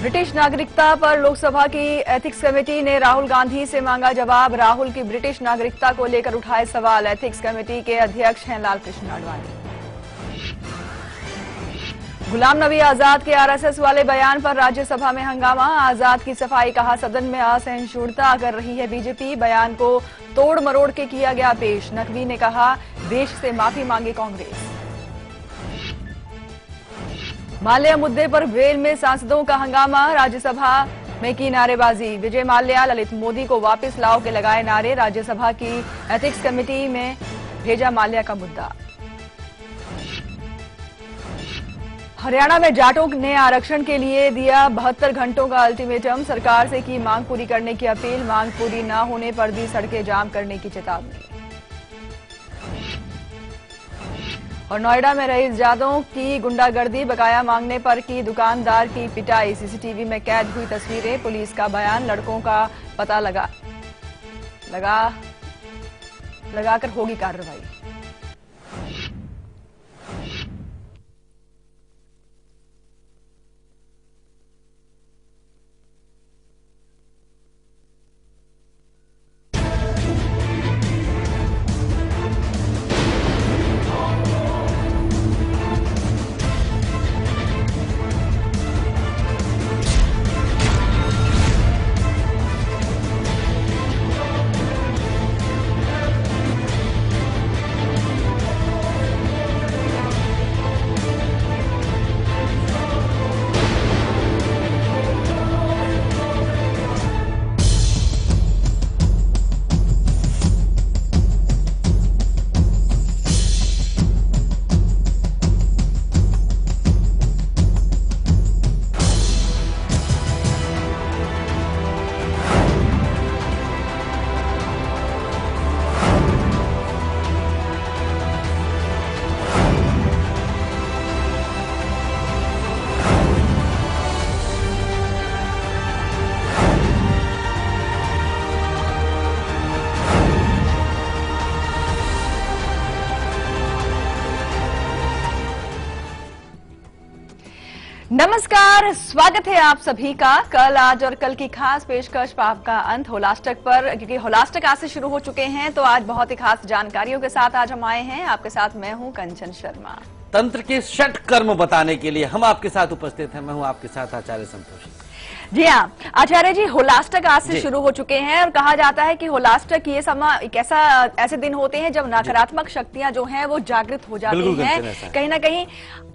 British नागरिकता पर लोकसभा की एथिक्स कमेटी ने राहुल गांधी से मांगा जवाब। राहुल की ब्रिटिश नागरिकता को लेकर उठाए सवाल। एथिक्स कमेटी के अध्यक्ष हैं लालकृष्ण आडवाणी। गुलाम नबी आजाद के आरएसएस वाले बयान पर राज्यसभा में हंगामा। आजाद की सफाई, कहा सदन में असहिष्णुता कर रही है बीजेपी। बयान को तोड़ मरोड़ के किया गया पेश। नकवी ने कहा देश से माफी मांगे कांग्रेस। माल्या मुद्दे पर वेल में सांसदों का हंगामा। राज्यसभा में की नारेबाजी। विजय माल्या, ललित मोदी को वापस लाओ के लगाए नारे। राज्यसभा की एथिक्स कमेटी में भेजा माल्या का मुद्दा। हरियाणा में जाटों ने आरक्षण के लिए दिया 72 घंटों का अल्टीमेटम। सरकार से की मांग पूरी करने की अपील। मांग पूरी न होने पर दी सड़कें जाम करने की चेतावनी। और नोएडा में रईस जादों की गुंडागर्दी, बकाया मांगने पर की दुकानदार की पिटाई। सीसीटीवी में कैद हुई तस्वीरें। पुलिस का बयान, लड़कों का पता लगाकर होगी कार्रवाई। नमस्कार, स्वागत है आप सभी का। कल, आज और कल की खास पेशकश पाप का अंत होलाष्टक पर, क्योंकि होलाष्टक आज से शुरू हो चुके हैं, तो आज बहुत ही खास जानकारियों के साथ आज हम आए हैं। आपके साथ मैं हूं कंचन शर्मा। तंत्र के षट कर्म बताने के लिए हम आपके साथ उपस्थित हैं। मैं हूं आपके साथ आचार्य संतोष। जी हाँ आचार्य जी, होलाष्टक आज से शुरू हो चुके हैं और कहा जाता है कि होलाष्टक ये समय एक ऐसे दिन होते हैं जब नकारात्मक शक्तियां जो हैं वो जागृत हो जाती हैं। कहीं ना कहीं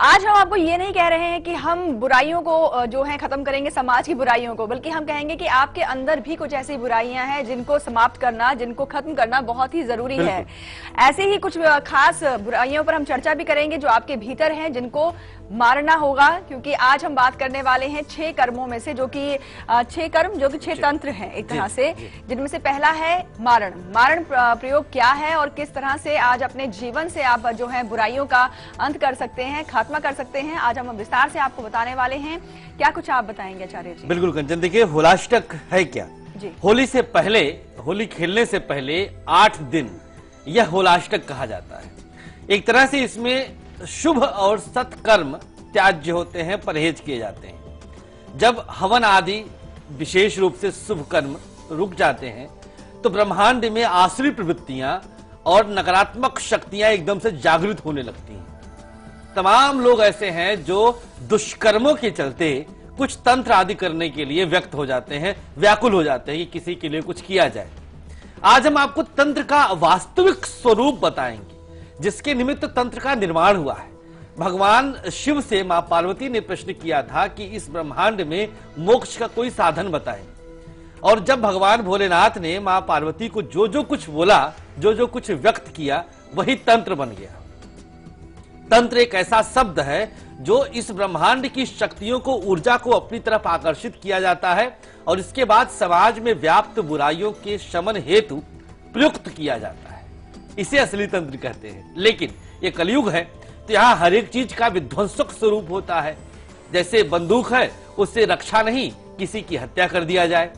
आज हम आपको ये नहीं कह रहे हैं कि हम बुराइयों को जो है खत्म करेंगे, समाज की बुराइयों को, बल्कि हम कहेंगे कि आपके अंदर भी कुछ ऐसी बुराइयां हैं जिनको समाप्त करना, जिनको खत्म करना बहुत ही जरूरी है। ऐसे ही कुछ खास बुराइयों पर हम चर्चा भी करेंगे जो आपके भीतर हैं, जिनको मारना होगा। क्योंकि आज हम बात करने वाले हैं 6 कर्मों में से, जो कि 6 कर्म जो कि 6 तंत्र हैं एक तरह से, जिनमें से पहला है मारण। मारण प्रयोग क्या है और किस तरह से आज अपने जीवन से आप जो है बुराइयों का अंत कर सकते हैं, खात्मा कर सकते हैं, आज हम विस्तार से आपको बताने वाले हैं। क्या कुछ आप बताएंगे आचार्य जी? बिल्कुल कंचन, देखिए होलाष्टक है क्या जी? होली से पहले, होली खेलने से पहले 8 दिन यह होलाष्टक कहा जाता है। एक तरह से इसमें शुभ और सत्कर्म त्याज्य होते हैं, परहेज किए जाते हैं। जब हवन आदि विशेष रूप से शुभ कर्म रुक जाते हैं तो ब्रह्मांड में आसुरी प्रवृत्तियां और नकारात्मक शक्तियां एकदम से जागृत होने लगती हैं। तमाम लोग ऐसे हैं जो दुष्कर्मों के चलते कुछ तंत्र आदि करने के लिए व्यक्त हो जाते हैं, व्याकुल हो जाते हैं कि किसी के लिए कुछ किया जाए। आज हम आपको तंत्र का वास्तविक स्वरूप बताएंगे, जिसके निमित्त तंत्र का निर्माण हुआ है। भगवान शिव से मां पार्वती ने प्रश्न किया था कि इस ब्रह्मांड में मोक्ष का कोई साधन बताएं, और जब भगवान भोलेनाथ ने मां पार्वती को जो जो कुछ बोला, जो जो कुछ व्यक्त किया, वही तंत्र बन गया। तंत्र एक ऐसा शब्द है जो इस ब्रह्मांड की शक्तियों को, ऊर्जा को अपनी तरफ आकर्षित किया जाता है और इसके बाद समाज में व्याप्त बुराइयों के शमन हेतु प्रयुक्त किया जाता है। इसे असली तंत्र कहते हैं। लेकिन ये कलयुग है तो यहाँ हर एक चीज का विध्वंसक स्वरूप होता है। जैसे बंदूक है, उससे रक्षा नहीं, किसी की हत्या कर दिया जाए।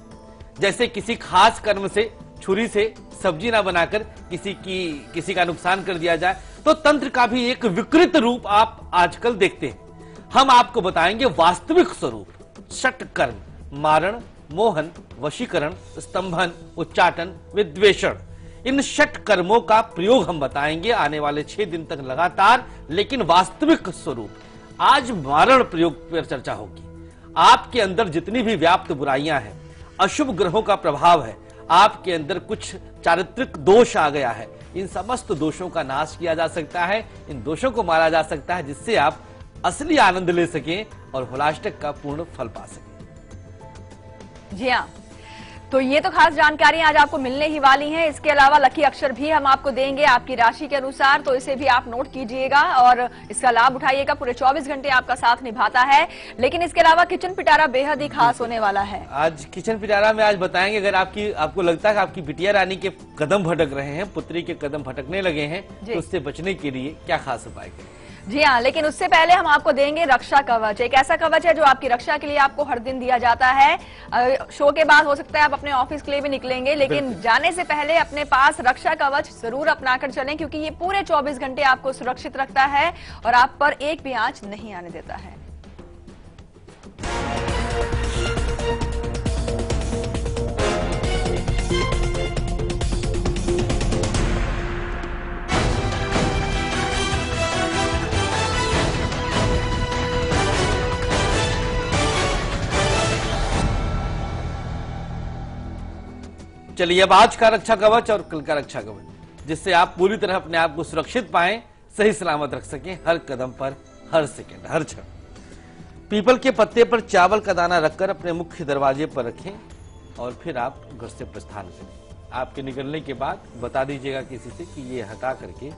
जैसे किसी खास कर्म से, छुरी से सब्जी ना बनाकर किसी का नुकसान कर दिया जाए, तो तंत्र का भी एक विकृत रूप आप आजकल देखते हैं। हम आपको बताएंगे वास्तविक स्वरूप। षटकर्म मारण, मोहन, वशीकरण, स्तंभन, उच्चाटन, विद्वेषण, इन षटकर्मों का प्रयोग हम बताएंगे आने वाले 6 दिन तक लगातार। लेकिन वास्तविक स्वरूप आज मारण प्रयोग पर चर्चा होगी। आपके अंदर जितनी भी व्याप्त बुराइयां हैं, अशुभ ग्रहों का प्रभाव है, आपके अंदर कुछ चारित्रिक दोष आ गया है, इन समस्त दोषों का नाश किया जा सकता है, इन दोषों को मारा जा सकता है, जिससे आप असली आनंद ले सकें और होलाष्टक का पूर्ण फल पा सकें। जी हाँ, तो ये तो खास जानकारी आज आपको मिलने ही वाली है। इसके अलावा लकी अक्षर भी हम आपको देंगे आपकी राशि के अनुसार, तो इसे भी आप नोट कीजिएगा और इसका लाभ उठाइएगा। पूरे 24 घंटे आपका साथ निभाता है। लेकिन इसके अलावा किचन पिटारा बेहद ही खास होने वाला है। आज किचन पिटारा में आज बताएंगे, अगर आपको लगता है कि आपकी बिटिया रानी के कदम भटक रहे हैं, पुत्री के कदम भटकने लगे हैं, तो उससे बचने के लिए क्या खास उपाय करें। जी हाँ, लेकिन उससे पहले हम आपको देंगे रक्षा कवच। एक ऐसा कवच है जो आपकी रक्षा के लिए आपको हर दिन दिया जाता है। शो के बाद हो सकता है आप अपने ऑफिस के लिए भी निकलेंगे, लेकिन जाने से पहले अपने पास रक्षा कवच जरूर अपनाकर चलें, क्योंकि ये पूरे 24 घंटे आपको सुरक्षित रखता है और आप पर एक भी आंच नहीं आने देता है। चलिए, अब आज का रक्षा कवच और कल का रक्षा कवच, जिससे आप पूरी तरह अपने आप को सुरक्षित पाएं, सही सलामत रख सकें हर कदम पर, हर सेकंड, हर क्षण। पीपल के पत्ते पर चावल का दाना रखकर अपने मुख्य दरवाजे पर रखें और फिर आप घर से प्रस्थान करें। आपके निकलने के बाद बता दीजिएगा किसी से कि ये हटा करके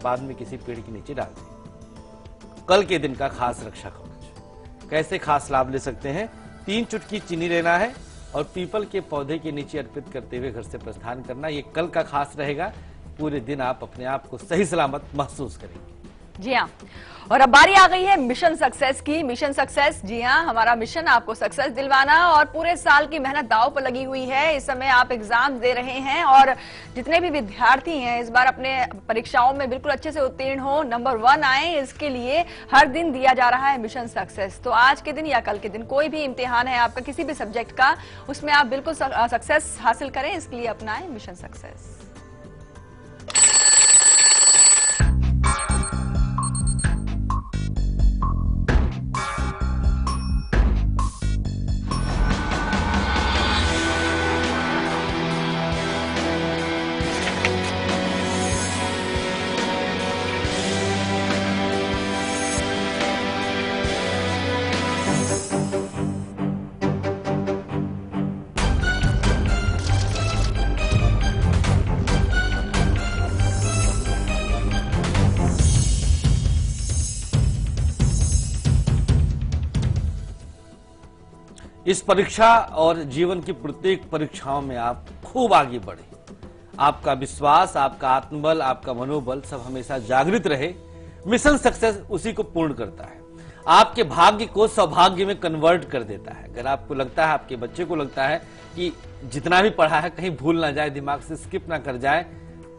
बाद में किसी पेड़ के नीचे डाल दें। कल के दिन का खास रक्षा कवच, कैसे खास लाभ ले सकते हैं। 3 चुटकी चीनी लेना है और पीपल के पौधे के नीचे अर्पित करते हुए घर से प्रस्थान करना। ये कल का खास रहेगा। पूरे दिन आप अपने आप को सही सलामत महसूस करेंगे। जी हाँ, और अब बारी आ गई है मिशन सक्सेस की। मिशन सक्सेस, जी हाँ, हमारा मिशन आपको सक्सेस दिलवाना, और पूरे साल की मेहनत दांव पर लगी हुई है। इस समय आप एग्जाम दे रहे हैं और जितने भी विद्यार्थी हैं इस बार अपने परीक्षाओं में बिल्कुल अच्छे से उत्तीर्ण हो, नंबर 1 आए, इसके लिए हर दिन दिया जा रहा है मिशन सक्सेस। तो आज के दिन या कल के दिन कोई भी इम्तिहान है आपका किसी भी सब्जेक्ट का, उसमें आप बिल्कुल सक्सेस हासिल करें, इसके लिए अपनाएं मिशन सक्सेस। इस परीक्षा और जीवन की प्रत्येक परीक्षाओं में आप खूब आगे बढ़े। आपका विश्वास, आपका आत्मबल, आपका मनोबल सब हमेशा जागृत रहे। मिशन सक्सेस उसी को पूर्ण करता है। आपके भाग्य को सौभाग्य में कन्वर्ट कर देता है। अगर आपको लगता है, आपके बच्चे को लगता है कि जितना भी पढ़ा है कहीं भूल ना जाए, दिमाग से स्किप ना कर जाए,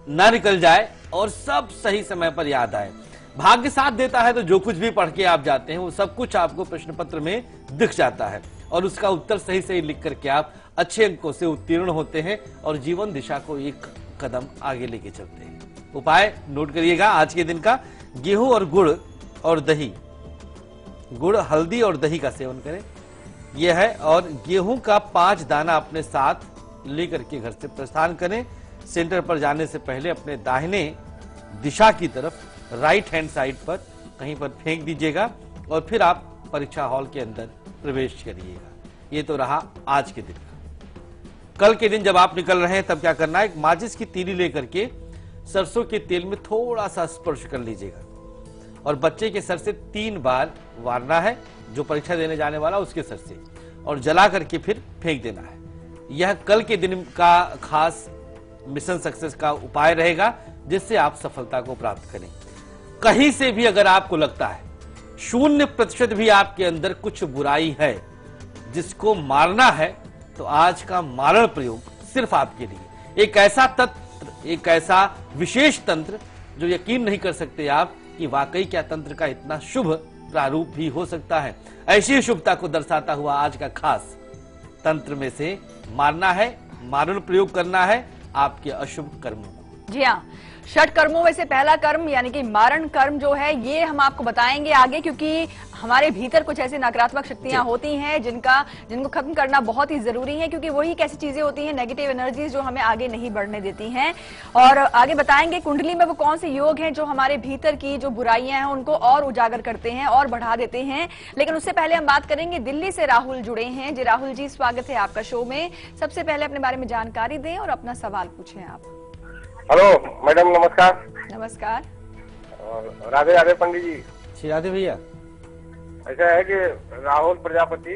ना निकल जाए और सब सही समय पर याद आए, भाग्य साथ देता है तो जो कुछ भी पढ़ के आप जाते हैं वो सब कुछ आपको प्रश्न पत्र में दिख जाता है और उसका उत्तर सही सही लिख करके आप अच्छे अंकों से उत्तीर्ण होते हैं और जीवन दिशा को एक कदम आगे लेके चलते हैं। उपाय नोट करिएगा आज के दिन का। गेहूं और गुड़ और दही, गुड़, हल्दी और दही का सेवन करें, यह है। और गेहूं का 5 दाना अपने साथ लेकर के घर से प्रस्थान करें। सेंटर पर जाने से पहले अपने दाहिने दिशा की तरफ, राइट हैंड साइड पर कहीं पर फेंक दीजिएगा और फिर आप परीक्षा हॉल के अंदर प्रवेश करिएगा। ये तो रहा आज के दिन का। कल के दिन जब आप निकल रहे हैं तब क्या करना है, एक माचिस की तीली लेकर के सरसों के तेल में थोड़ा सा स्पर्श कर लीजिएगा और बच्चे के सर से 3 बार वारना है, जो परीक्षा देने जाने वाला उसके सर से, और जला करके फिर फेंक देना है। यह कल के दिन का खास मिशन सक्सेस का उपाय रहेगा जिससे आप सफलता को प्राप्त करें। कहीं से भी अगर आपको लगता है 0% भी आपके अंदर कुछ बुराई है जिसको मारना है, तो आज का मारण प्रयोग सिर्फ आपके लिए। एक ऐसा तंत्र, एक ऐसा विशेष तंत्र जो यकीन नहीं कर सकते आप कि वाकई क्या तंत्र का इतना शुभ प्रारूप भी हो सकता है। ऐसी शुभता को दर्शाता हुआ आज का खास तंत्र में से मारना है, मारण प्रयोग करना है आपके अशुभ कर्मों को। जी हाँ, षट कर्मों में से पहला कर्म यानी कि मारण कर्म जो है ये हम आपको बताएंगे आगे, क्योंकि हमारे भीतर कुछ ऐसी नकारात्मक शक्तियां होती हैं जिनको खत्म करना बहुत ही जरूरी है, क्योंकि वही एक ऐसी चीजें होती हैं, नेगेटिव एनर्जीज जो हमें आगे नहीं बढ़ने देती हैं। और आगे बताएंगे कुंडली में वो कौन से योग हैं जो हमारे भीतर की जो बुराइयां हैं उनको और उजागर करते हैं और बढ़ा देते हैं। लेकिन उससे पहले हम बात करेंगे, दिल्ली से राहुल जुड़े हैं। जी राहुल जी, स्वागत है आपका शो में। सबसे पहले अपने बारे में जानकारी दें और अपना सवाल पूछें आप। हेलो मैडम, नमस्कार। नमस्कार। और राधे राधे पंडित जी। श्री राधे भैया। ऐसा है कि राहुल प्रजापति,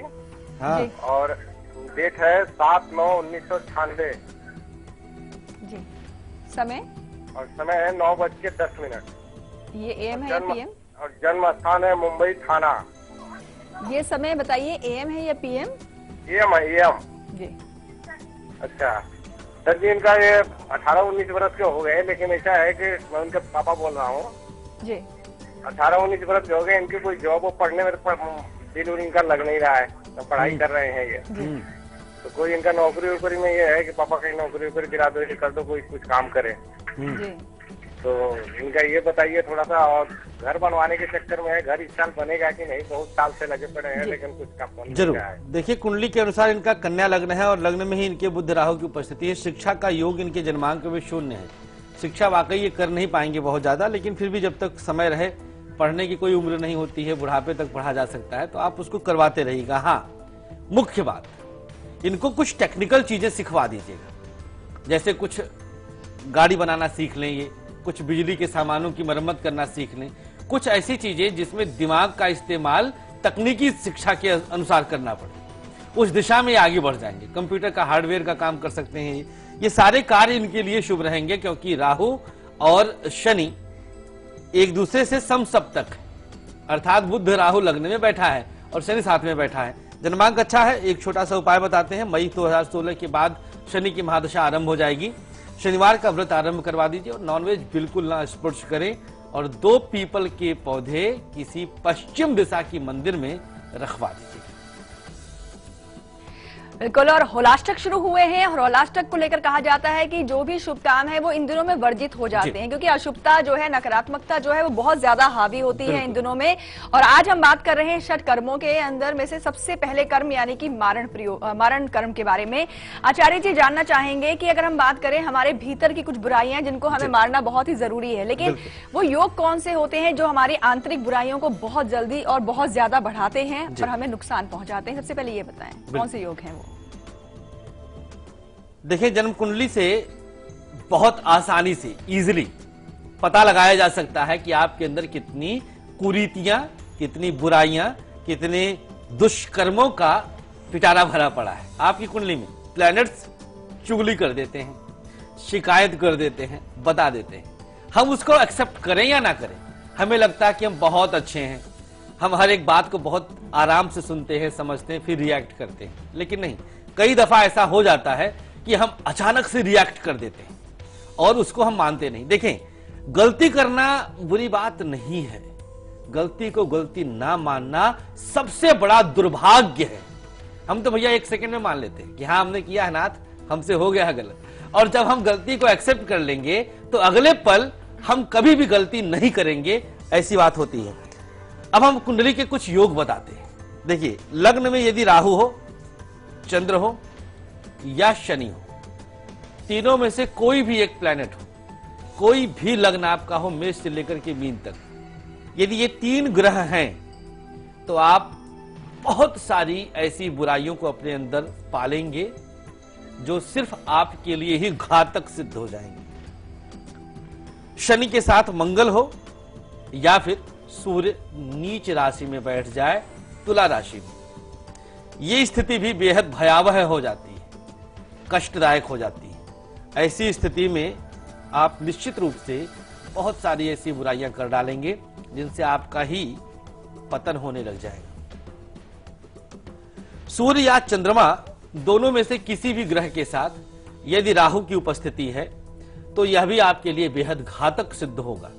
हाँ, और डेट है 7/9/1996 जी, समय और समय है 9:10। ये एम है या पीएम? और जन्म स्थान है मुंबई थाना। ये समय बताइए, एम है या पीएम? एम है, एम जी। अच्छा सर जी, इनका ये 18-19 वर्ष के हो गए, लेकिन ऐसा है कि मैं उनके पापा बोल रहा हूँ जी। 18-19 वर्ष के हो गए, इनकी कोई जॉब पढ़ने में दिल इनका लग नहीं रहा है, तो पढ़ाई कर रहे हैं ये। तो कोई इनका नौकरी वोकरी में ये है कि पापा कहीं नौकरी वोकरी दिला दो, ये कर दो, कोई कुछ काम करे। जी। तो इनका ये बताइए थोड़ा सा। और घर बनवाने के चक्कर में है, घर इस साल बनेगा कि नहीं, बहुत साल से लगे पड़े हैं, लेकिन कुछ काम बन जरूर। नहीं रहा है। देखिए, कुंडली के अनुसार इनका कन्या लग्न है और लग्न में ही इनके बुध राहु की उपस्थिति है। शिक्षा का योग इनके जन्मांक में 0 है। शिक्षा वाकई ये कर नहीं पाएंगे बहुत ज्यादा, लेकिन फिर भी जब तक समय रहे, पढ़ने की कोई उम्र नहीं होती है, बुढ़ापे तक पढ़ा जा सकता है, तो आप उसको करवाते रहिएगा। हाँ, मुख्य बात, इनको कुछ टेक्निकल चीजें सिखवा दीजिएगा, जैसे कुछ गाड़ी बनाना सीख लें, ये कुछ बिजली के सामानों की मरम्मत करना सीख लें, कुछ ऐसी चीजें जिसमें दिमाग का इस्तेमाल तकनीकी शिक्षा के अनुसार करना पड़े, उस दिशा में आगे बढ़ जाएंगे। कंप्यूटर का हार्डवेयर का काम कर सकते हैं, ये सारे कार्य इनके लिए शुभ रहेंगे, क्योंकि राहु और शनि एक दूसरे से समसप्तक है, अर्थात बुध राहु लग्न में बैठा है और शनि साथ में बैठा है। जन्मांक अच्छा है। एक छोटा सा उपाय बताते हैं, मई 2016 के बाद शनि की महादशा आरंभ हो जाएगी। शनिवार का व्रत आरंभ करवा दीजिए और नॉनवेज बिल्कुल ना स्पर्श करें, और 2 पीपल के पौधे किसी पश्चिम दिशा की मंदिर में रखवा दीजिए। बिल्कुल। और होलाष्टक शुरू हुए हैं और होलाष्टक को लेकर कहा जाता है कि जो भी शुभ काम है वो इन दिनों में वर्जित हो जाते हैं, क्योंकि अशुभता जो है, नकारात्मकता जो है वो बहुत ज्यादा हावी होती है इन दिनों में। और आज हम बात कर रहे हैं षट कर्मों के अंदर में से सबसे पहले कर्म यानी कि मारण कर्म के बारे में। आचार्य जी, जानना चाहेंगे कि अगर हम बात करें हमारे भीतर की कुछ बुराइयां जिनको हमें मारना बहुत ही जरूरी है, लेकिन वो योग कौन से होते हैं जो हमारी आंतरिक बुराइयों को बहुत जल्दी और बहुत ज्यादा बढ़ाते हैं और हमें नुकसान पहुंचाते हैं? सबसे पहले ये बताएं, कौन से योग हैं वो? देखिए, जन्म कुंडली से बहुत आसानी से इजीली पता लगाया जा सकता है कि आपके अंदर कितनी कुरीतियां, कितनी बुराइयां, कितने दुष्कर्मों का पिटारा भरा पड़ा है। आपकी कुंडली में प्लैनेट्स चुगली कर देते हैं, शिकायत कर देते हैं, बता देते हैं। हम उसको एक्सेप्ट करें या ना करें, हमें लगता है कि हम बहुत अच्छे हैं, हम हर एक बात को बहुत आराम से सुनते हैं, समझते हैं, फिर रिएक्ट करते हैं। लेकिन नहीं, कई दफा ऐसा हो जाता है कि हम अचानक से रिएक्ट कर देते हैं और उसको हम मानते नहीं। देखें, गलती करना बुरी बात नहीं है, गलती को गलती ना मानना सबसे बड़ा दुर्भाग्य है। हम तो भैया 1 सेकंड में मान लेते हैं कि हाँ, हमने किया है नाथ, हमसे हो गया है गलत, और जब हम गलती को एक्सेप्ट कर लेंगे तो अगले पल हम कभी भी गलती नहीं करेंगे, ऐसी बात होती है। अब हम कुंडली के कुछ योग बताते हैं। देखिए, लग्न में यदि राहु हो, चंद्र हो या शनि हो, तीनों में से कोई भी एक प्लैनेट हो, कोई भी लग्न आपका हो, मेष से लेकर के मीन तक, यदि ये 3 ग्रह हैं तो आप बहुत सारी ऐसी बुराइयों को अपने अंदर पालेंगे जो सिर्फ आपके लिए ही घातक सिद्ध हो जाएंगे। शनि के साथ मंगल हो या फिर सूर्य नीच राशि में बैठ जाए, तुला राशि में, ये स्थिति भी बेहद भयावह हो जाती है, कष्टदायक हो जाती है। ऐसी स्थिति में आप निश्चित रूप से बहुत सारी ऐसी बुराइयां कर डालेंगे जिनसे आपका ही पतन होने लग जाएगा। सूर्य या चंद्रमा दोनों में से किसी भी ग्रह के साथ यदि राहु की उपस्थिति है तो यह भी आपके लिए बेहद घातक सिद्ध होगा।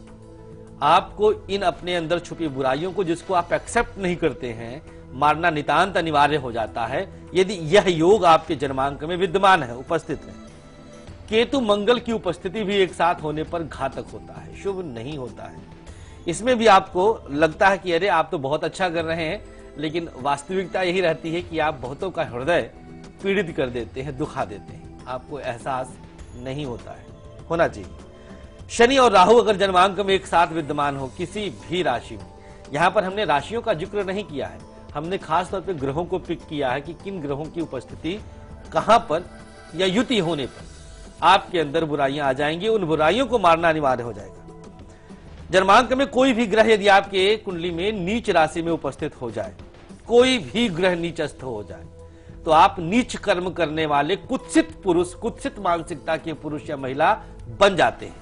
आपको इन अपने अंदर छुपी बुराइयों को, जिसको आप एक्सेप्ट नहीं करते हैं, मारना नितांत अनिवार्य हो जाता है यदि यह योग आपके जन्मांक में विद्यमान है, उपस्थित है। केतु मंगल की उपस्थिति भी एक साथ होने पर घातक होता है, शुभ नहीं होता है। इसमें भी आपको लगता है कि अरे आप तो बहुत अच्छा कर रहे हैं, लेकिन वास्तविकता यही रहती है कि आप बहुतों का हृदय पीड़ित कर देते हैं, दुखा देते हैं। आपको एहसास नहीं होता है, होना चाहिए। शनि और राहु अगर जन्मांक में एक साथ विद्यमान हो किसी भी राशि में, यहां पर हमने राशियों का जिक्र नहीं किया है, हमने खास तौर पे ग्रहों को पिक किया है कि किन ग्रहों की उपस्थिति कहां पर या युति होने पर आपके अंदर बुराइयां आ जाएंगी, उन बुराइयों को मारना अनिवार्य हो जाएगा। जन्मांक में कोई भी ग्रह यदि आपके कुंडली में नीच राशि में उपस्थित हो जाए, कोई भी ग्रह नीचस्थ हो जाए, तो आप नीच कर्म करने वाले कुत्सित पुरुष, कुत्सित मानसिकता के पुरुष या महिला बन जाते हैं।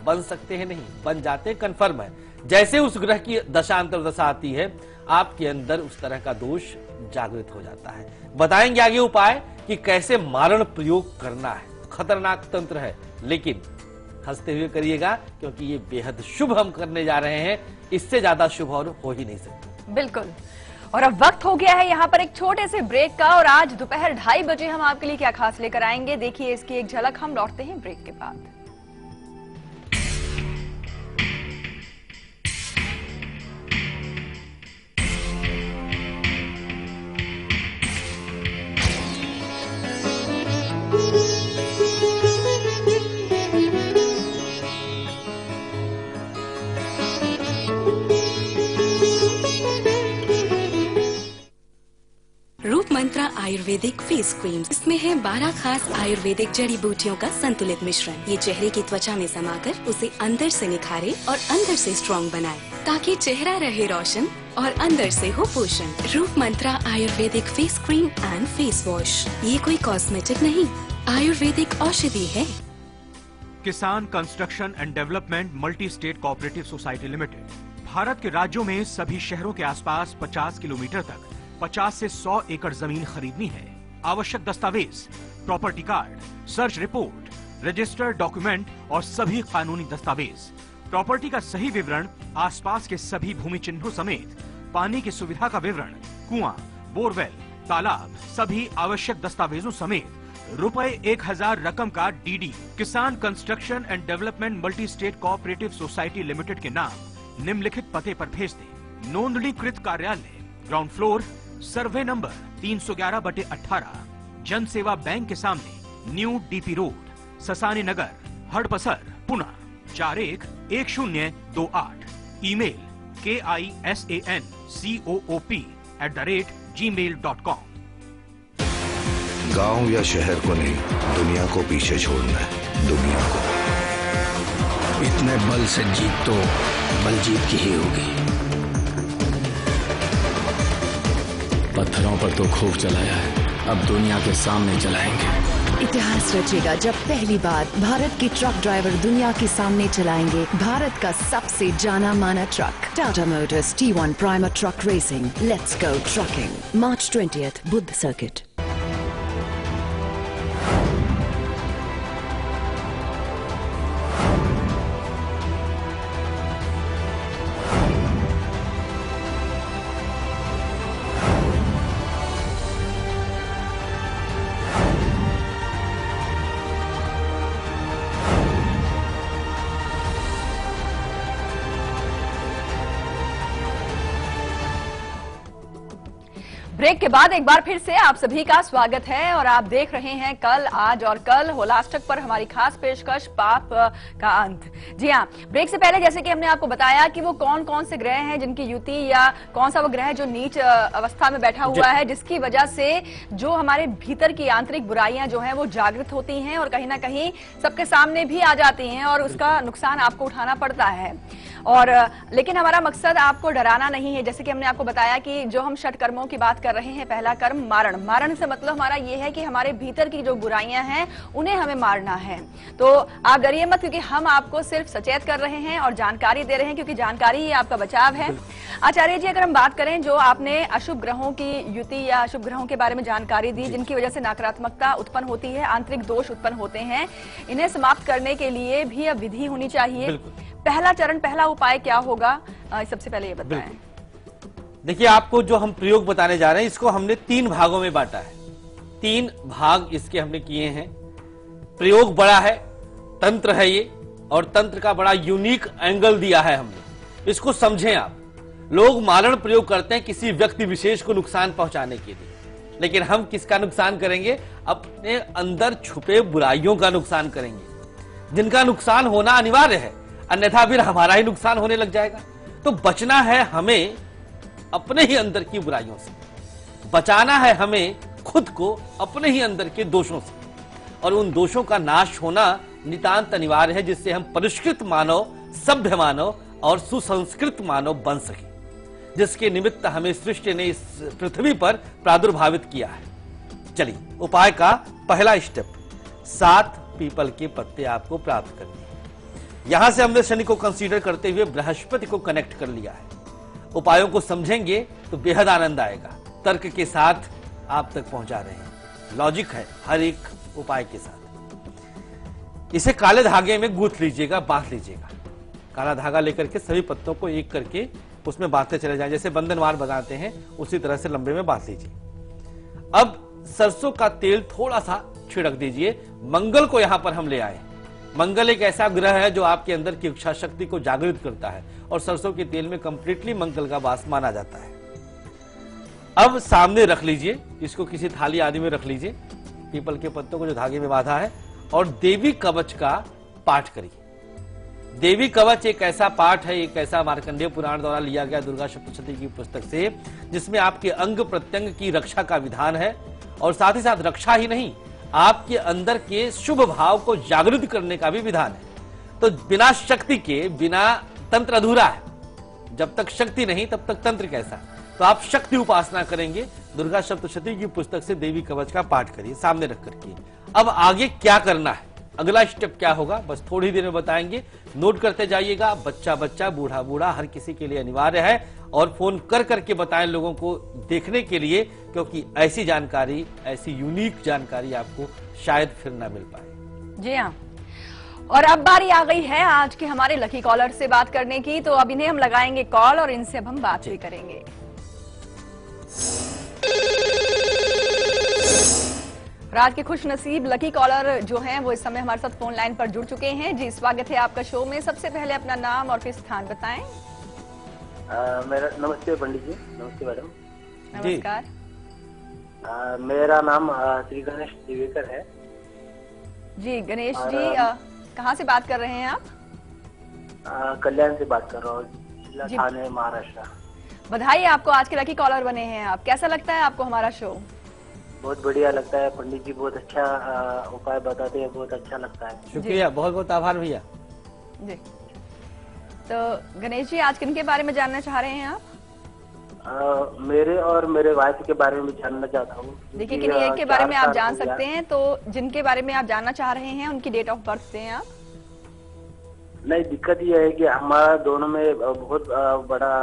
बन सकते हैं नहीं, बन जाते हैं, कंफर्म है। जैसे उस ग्रह की दशा अंतर्दशा आती है, आपके अंदर उस तरह का दोष जागृत हो जाता है। बताएंगे आगे उपाय कि कैसे मारण प्रयोग करना है। खतरनाक तंत्र है, लेकिन हंसते हुए करिएगा, क्योंकि ये बेहद शुभ हम करने जा रहे हैं। इससे ज्यादा शुभ और हो ही नहीं सकता। बिल्कुल। और अब वक्त हो गया है यहाँ पर एक छोटे से ब्रेक का, और आज दोपहर 2:30 बजे हम आपके लिए क्या खास लेकर आएंगे, देखिए इसकी एक झलक। हम लौटते हैं ब्रेक के बाद। रूप मंत्रा आयुर्वेदिक फेस क्रीम, इसमें है 12 खास आयुर्वेदिक जड़ी बूटियों का संतुलित मिश्रण। ये चेहरे की त्वचा में समाकर उसे अंदर से निखारे और अंदर से स्ट्रॉन्ग बनाए, ताकि चेहरा रहे रोशन और अंदर से हो पोषण। रूप मंत्रा आयुर्वेदिक face cream and face wash, ये कोई कॉस्मेटिक नहीं, आयुर्वेदिक औषधि है। Kisan construction and development multi state cooperative society limited Bharat के राज्यों में सभी शहरों के आसपास 50 किलोमीटर तक 50 से 100 एकड़ जमीन खरीदनी है। आवश्यक दस्तावेज, property card, search report, registered document और सभी कानूनी दस्तावेज, प्रॉपर्टी का सही विवरण, आसपास के सभी भूमि चिन्हों समेत पानी की सुविधा का विवरण, कुआं, बोरवेल, तालाब, सभी आवश्यक दस्तावेजों समेत ₹1000 रकम का डीडी किसान construction and development multi state cooperative society limited के नाम निम्नलिखित पते पर भेज दें। नोंदणीकृत कार्यालय, ग्राउंड फ्लोर, सर्वे नंबर 311/18, जन सेवा बैंक के सामने, न्यू डीपी रोड, ससानी नगर, हड़पसर, पुणे 411028। Email kisancoop@gmail.com। गांव या शहर को नहीं, दुनिया को पीछे छोड़ना है, दुनिया को। इतने बल से जीत तो बलजीत की ही होगी। पत्थरों पर तो खूब चलाया है, अब दुनिया के सामने चलाएंगे। इतिहास रचेगा जब पहली बार भारत के ट्रक ड्राइवर दुनिया के सामने चलाएंगे भारत का सबसे जाना माना truck, Tata Motors T1 Prima truck racing. Let's go trucking, March 20th, Buddh circuit. Break के बाद एक बार फिर से आप सभी का स्वागत है, और आप देख रहे हैं कल, आज और कल होलाष्टक पर हमारी खास पेशकश पाप का अंत। जी हाँ, ब्रेक से पहले जैसे कि हमने आपको बताया कि वो कौन कौन से ग्रह हैं जिनकी युति, या कौन सा वो ग्रह जो नीच अवस्था में बैठा हुआ है, जिसकी वजह से जो हमारे भीतर की आंतरिक बुराइयां जो हैं वो जागृत होती हैं और कहीं ना कहीं सबके सामने भी आ जाती हैं, और उसका नुकसान आपको उठाना पड़ता है। और लेकिन हमारा मकसद आपको डराना नहीं है। जैसे कि हमने आपको बताया कि जो हम षट कर्मों की बात कर कर रहे हैं पहला कर्म मारण। मारण से मतलब हमारा ये है कि हमारे भीतर की जो बुराइयां हैं उन्हें हमें मारना है। तो आप डरिए मत, क्योंकि हम आपको सिर्फ सचेत कर रहे हैं और जानकारी दे रहे हैं, क्योंकि जानकारी ही आपका बचाव है। आचार्य जी, अगर हम बात करें, जो आपने अशुभ ग्रहों की युति या अशुभ ग्रहों के बारे में जानकारी दी, जिनकी वजह से नकारात्मकता उत्पन्न होती है, आंतरिक दोष उत्पन्न होते हैं, इन्हें समाप्त करने के लिए भी अब विधि होनी चाहिए। पहला चरण, पहला उपाय क्या होगा, सबसे पहले ये बताएं। देखिए, आपको जो हम प्रयोग बताने जा रहे हैं इसको हमने 3 भागों में बांटा है। 3 भाग इसके हमने किए हैं। प्रयोग बड़ा है, तंत्र है ये, और तंत्र का बड़ा यूनिक एंगल दिया है हमने। इसको समझें आप। लोग मारण प्रयोग करते हैं किसी व्यक्ति विशेष को नुकसान पहुंचाने के लिए, लेकिन हम किसका नुकसान करेंगे? अपने अंदर छुपे बुराइयों का नुकसान करेंगे, जिनका नुकसान होना अनिवार्य है, अन्यथा फिर हमारा ही नुकसान होने लग जाएगा। तो बचना है हमें अपने ही अंदर की बुराइयों से, बचाना है हमें खुद को अपने ही अंदर के दोषों से, और उन दोषों का नाश होना नितांत अनिवार्य है, जिससे हम परिष्कृत मानव, सभ्य मानव और सुसंस्कृत मानव बन सके, जिसके निमित्त हमें सृष्टि ने इस पृथ्वी पर प्रादुर्भावित किया है। चलिए, उपाय का पहला स्टेप, 7 पीपल के पत्ते आपको प्राप्त करने हैं। यहां से हमने शनि को कंसीडर करते हुए बृहस्पति को कनेक्ट कर लिया है। उपायों को समझेंगे तो बेहद आनंद आएगा। तर्क के साथ आप तक पहुंचा रहे हैं, लॉजिक है हर एक उपाय के साथ। इसे काले धागे में गूंथ लीजिएगा, बांध लीजिएगा। काला धागा लेकर के सभी पत्तों को एक करके उसमें बांधते चले जाएं, जैसे बंधनवार बनाते हैं उसी तरह से लंबे में बांध लीजिए। अब सरसों का तेल थोड़ा सा छिड़क दीजिए। मंगल को यहां पर हम ले आए। मंगल एक ऐसा ग्रह है जो आपके अंदर की इच्छा शक्ति को जागृत करता है, और सरसों के तेल में कंप्लीटली मंगल का वास माना जाता है। अब सामने रख लीजिए, इसको किसी थाली आदि में रख लीजिए, पीपल के पत्तों को जो धागे में बांधा है, और देवी कवच का पाठ करिए। देवी कवच एक ऐसा पाठ है, एक ऐसा मार्कंडेय पुराण द्वारा लिया गया दुर्गा सप्तशती की पुस्तक से, जिसमें आपके अंग प्रत्यंग की रक्षा का विधान है, और साथ ही साथ रक्षा ही नहीं, आपके अंदर के शुभ भाव को जागृत करने का भी विधान है। तो बिना शक्ति के बिना तंत्र अधूरा है। जब तक शक्ति नहीं तब तक तंत्र कैसा? तो आप शक्ति उपासना करेंगे। दुर्गा सप्तशती की पुस्तक से देवी कवच का पाठ करिए सामने रख करके। अब आगे क्या करना है, अगला स्टेप क्या होगा, बस थोड़ी देर में बताएंगे। नोट करते जाइएगा। बच्चा बच्चा, बूढ़ा बूढ़ा, हर किसी के लिए अनिवार्य है, और फोन कर करके बताएं लोगों को देखने के लिए, क्योंकि ऐसी जानकारी, ऐसी यूनिक जानकारी आपको शायद फिर ना मिल पाए। जी हाँ, और अब बारी आ गई है आज के हमारे लकी कॉलर से बात करने की। तो अब इन्हें हम लगाएंगे कॉल और इनसे अब हम बात भी करेंगे। आज के खुश नसीब लकी कॉलर जो हैं वो इस समय हमारे साथ फोन लाइन पर जुड़ चुके हैं। जी, स्वागत है आपका शो में। सबसे पहले अपना नाम और फिर स्थान बताएं। मेरा नमस्ते पंडित जी। नमस्ते मैडम। नमस्कार। मेरा नाम श्री गणेश दिवेकर है। जी गणेश जी, कहाँ से बात कर रहे हैं आप? कल्याण से बात कर रहा हूँ, जिला ठाणे, महाराष्ट्र। बधाई आपको, आज के लकी कॉलर बने हैं आप। कैसा लगता है आपको हमारा शो? बहुत बढ़िया लगता है पंडित जी, बहुत अच्छा उपाय बताते हैं, बहुत अच्छा लगता है। शुक्रिया, बहुत बहुत आभार भैया जी। तो गणेश जी, आज किनके बारे में जानना चाह रहे हैं आप? मेरे और मेरे वाइफ के बारे में जानना चाहता हूँ। देखिए, किन्हीं एक के बारे में आप जान सकते हैं, तो जिनके बारे में आप जानना चाह रहे हैं उनकी डेट ऑफ बर्थ दें आप। नहीं, दिक्कत यह है कि हमारा दोनों में बहुत बड़ा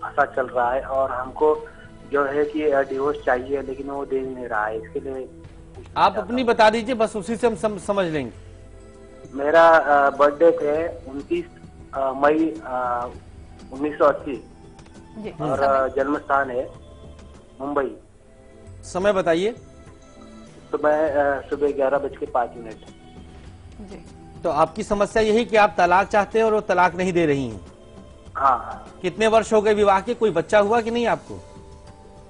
फंसा चल रहा है, और हमको जो है कि डिवोर्स चाहिए, लेकिन वो दे नहीं रहा है। इसके लिए आप अपनी बता दीजिए, बस उसी से हम समझ लेंगे। मेरा बर्थडे थे 29 मई 1980 और जन्म स्थान है मुंबई। समय बताइए। सुबह 11:05। जी। तो आपकी समस्या यही कि आप तलाक चाहते हैं और वो तलाक नहीं दे रही हैं? हाँ। कितने वर्ष हो गए विवाह के? कोई बच्चा हुआ कि नहीं आपको?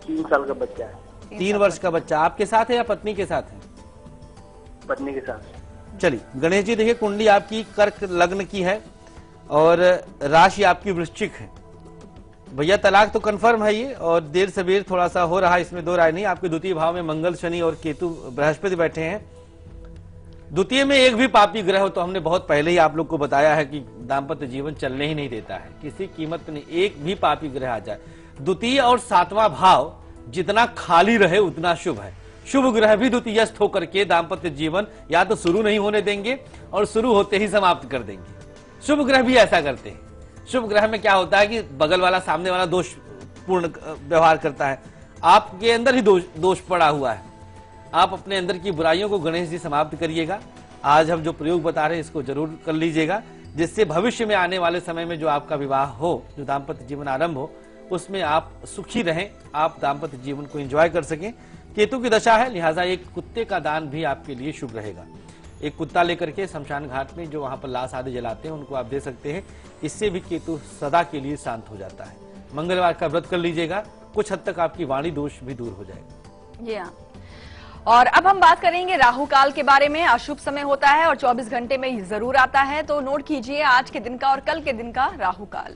3 साल का बच्चा है। 3 वर्ष का बच्चा आपके साथ है या पत्नी के साथ है? पत्नी के साथ। चलिए गणेश जी, देखिए कुंडली आपकी कर्क लग्न की है और राशि आपकी वृश्चिक है। भैया तलाक तो कंफर्म है ये, और देर सबेर थोड़ा सा हो रहा है, इसमें दो राय नहीं। आपके द्वितीय भाव में मंगल, शनि और केतु, बृहस्पति बैठे हैं। द्वितीय में एक भी पापी ग्रह हो तो हमने बहुत पहले ही आप लोग को बताया है कि दाम्पत्य जीवन चलने ही नहीं देता है, किसी कीमत नहीं एक भी पापी ग्रह आ जाए। द्वितीय और 7वां भाव जितना खाली रहे उतना शुभ है। शुभ ग्रह भी द्वितीयस्थ होकर के दाम्पत्य जीवन या तो शुरू नहीं होने देंगे और शुरू होते ही समाप्त कर देंगे। शुभ ग्रह भी ऐसा करते हैं। शुभ ग्रह में क्या होता है कि बगल वाला सामने वाला दोष पूर्ण व्यवहार करता है, आपके अंदर ही दोष पड़ा हुआ है। आप अपने अंदर की बुराइयों को गणेश जी समाप्त करिएगा। आज हम जो प्रयोग बता रहे हैं इसको जरूर कर लीजिएगा, जिससे भविष्य में आने वाले समय में जो आपका विवाह हो, जो दाम्पत्य जीवन आरंभ हो, उसमें आप सुखी रहें, आप दाम्पत्य जीवन को एंजॉय कर सकें। केतु की दशा है, लिहाजा एक कुत्ते का दान भी आपके लिए शुभ रहेगा। एक कुत्ता लेकर के शमशान घाट में जो वहां पर लाश आदि जलाते हैं उनको आप दे सकते हैं। इससे भी केतु सदा के लिए शांत हो जाता है। मंगलवार का व्रत कर लीजिएगा, कुछ हद तक आपकी वाणी दोष भी दूर हो जाएगा। जी हाँ। और अब हम बात करेंगे राहु काल के बारे में। अशुभ समय होता है और 24 घंटे में जरूर आता है, तो नोट कीजिए आज के दिन का और कल के दिन का राहु काल।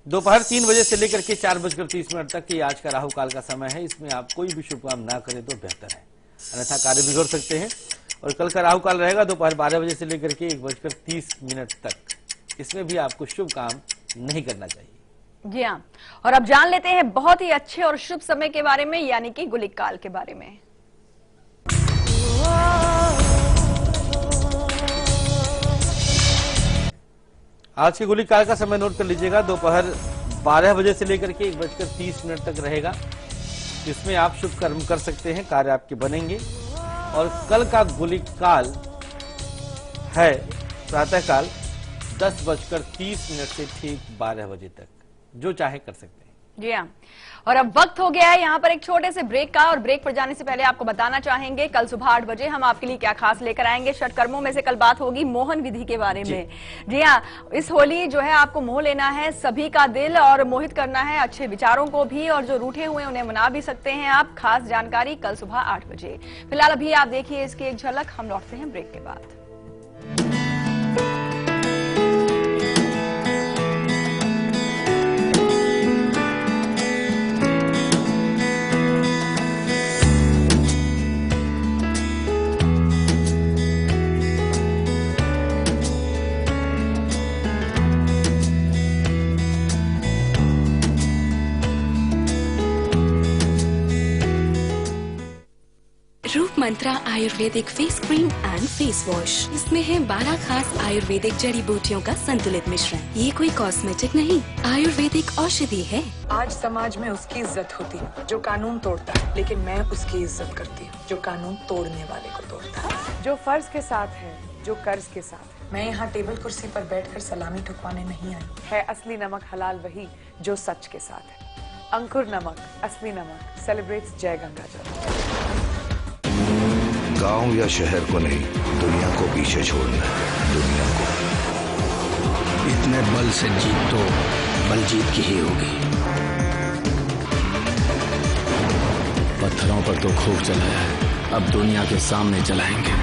दोपहर 3 बजे से लेकर के 4:30 तक की आज का राहु काल का समय है। इसमें आप कोई भी शुभ काम ना करें तो बेहतर है, अन्यथा कार्य बिगड़ सकते हैं। और कल का राहु काल रहेगा दोपहर 12 बजे से लेकर के 1:30 तक। इसमें भी आपको शुभ काम नहीं करना चाहिए। जी हाँ, और अब जान लेते हैं बहुत ही अच्छे और शुभ समय के बारे में, यानी कि गुलिक काल के बारे में। आज के गुलिक काल का समय नोट कर लीजिएगा। दोपहर 12 बजे से लेकर के 1:30 तक रहेगा। इसमें आप शुभ कर्म कर सकते हैं, कार्य आपके बनेंगे। और कल का गुलिक काल है प्रातः काल 10:30 से ठीक 12 बजे तक, जो चाहे कर सकते हैं। जी हाँ, और अब वक्त हो गया है यहाँ पर एक छोटे से ब्रेक का। और ब्रेक पर जाने से पहले आपको बताना चाहेंगे कल सुबह 8 बजे हम आपके लिए क्या खास लेकर आएंगे। षटकर्मों में से कल बात होगी मोहन विधि के बारे में। जी हाँ, इस होली जो है आपको मोह लेना है सभी का दिल और मोहित करना है अच्छे विचारों को भी, और जो रूठे हुए उन्हें मना भी सकते हैं आप। खास जानकारी कल सुबह 8 बजे। फिलहाल अभी आप देखिए इसकी एक झलक, हम लौटते हैं ब्रेक के बाद। रूप मंत्रा आयुर्वेदिक face cream and face wash. इसमें है 12 खास आयुर्वेदिक जड़ी बूटियों का संतुलित मिश्रण। ये कोई कॉस्मेटिक नहीं, आयुर्वेदिक औषधि है। आज समाज में उसकी इज्जत होती है जो कानून तोड़ता है, लेकिन मैं उसकी इज्जत करती हूँ जो कानून तोड़ने वाले को तोड़ता है। जो फर्ज के साथ है, जो कर्ज के साथ है। मैं यहाँ टेबल कुर्सी पर बैठकर सलामी ठुकवाने नहीं आई है। असली नमक हलाल वही जो सच के साथ है। अंकुर नमक, असली नमक, सेलिब्रेट्स जय गंगाजल। गांव या शहर को नहीं, दुनिया को पीछे छोड़ना है। दुनिया को इतने बल से जीत तो बलजीत की ही होगी। पत्थरों पर तो खूब चलाया है, अब दुनिया के सामने चलाएंगे।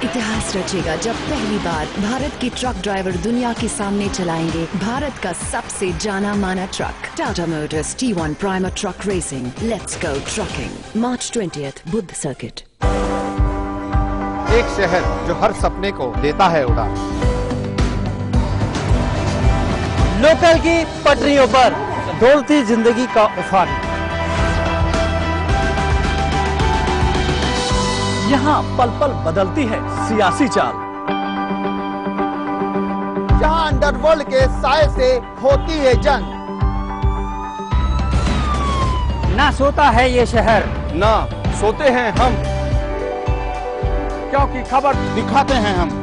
इतिहास रचेगा जब पहली बार भारत के ट्रक ड्राइवर दुनिया के सामने चलाएंगे भारत का सबसे जाना माना truck. Tata Motors T1 Prima truck racing, let's go trucking. March 20 Buddh circuit. एक शहर जो हर सपने को देता है उड़ान। लोकल की पटरियों पर दौड़ती जिंदगी का उफान। यहाँ पल पल बदलती है सियासी चाल। जहाँ अंडरवर्ल्ड के साए से होती है जंग। ना सोता है ये शहर, ना सोते हैं हम, क्योंकि खबर दिखाते हैं हम।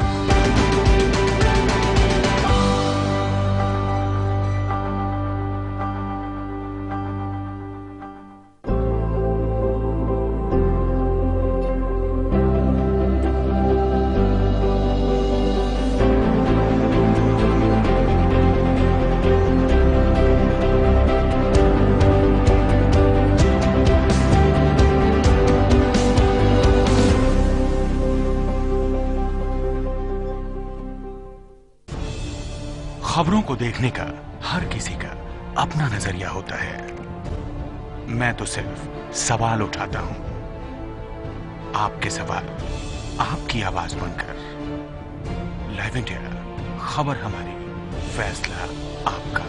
खबरों को देखने का हर किसी का अपना नजरिया होता है। मैं तो सिर्फ सवाल उठाता हूं, आपके सवाल आपकी आवाज बनकर। लाइव इंडिया, खबर हमारी, फैसला आपका।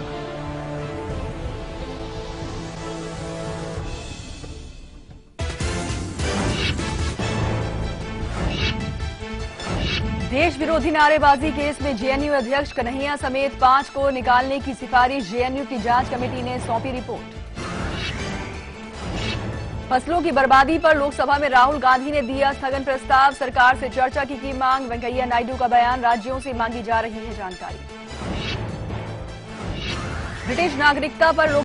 देश विरोधी नारेबाजी केस में जेएनयू अध्यक्ष कन्हैया समेत 5 को निकालने की सिफारिश, जेएनयू की जांच कमेटी ने सौंपी रिपोर्ट। फसलों की बर्बादी पर लोकसभा में राहुल गांधी ने दिया स्थगन प्रस्ताव, सरकार से चर्चा की मांग, वेंकैया नायडू का बयान, राज्यों से मांगी जा रही है जानकारी। ब्रिटिश नागरिकता पर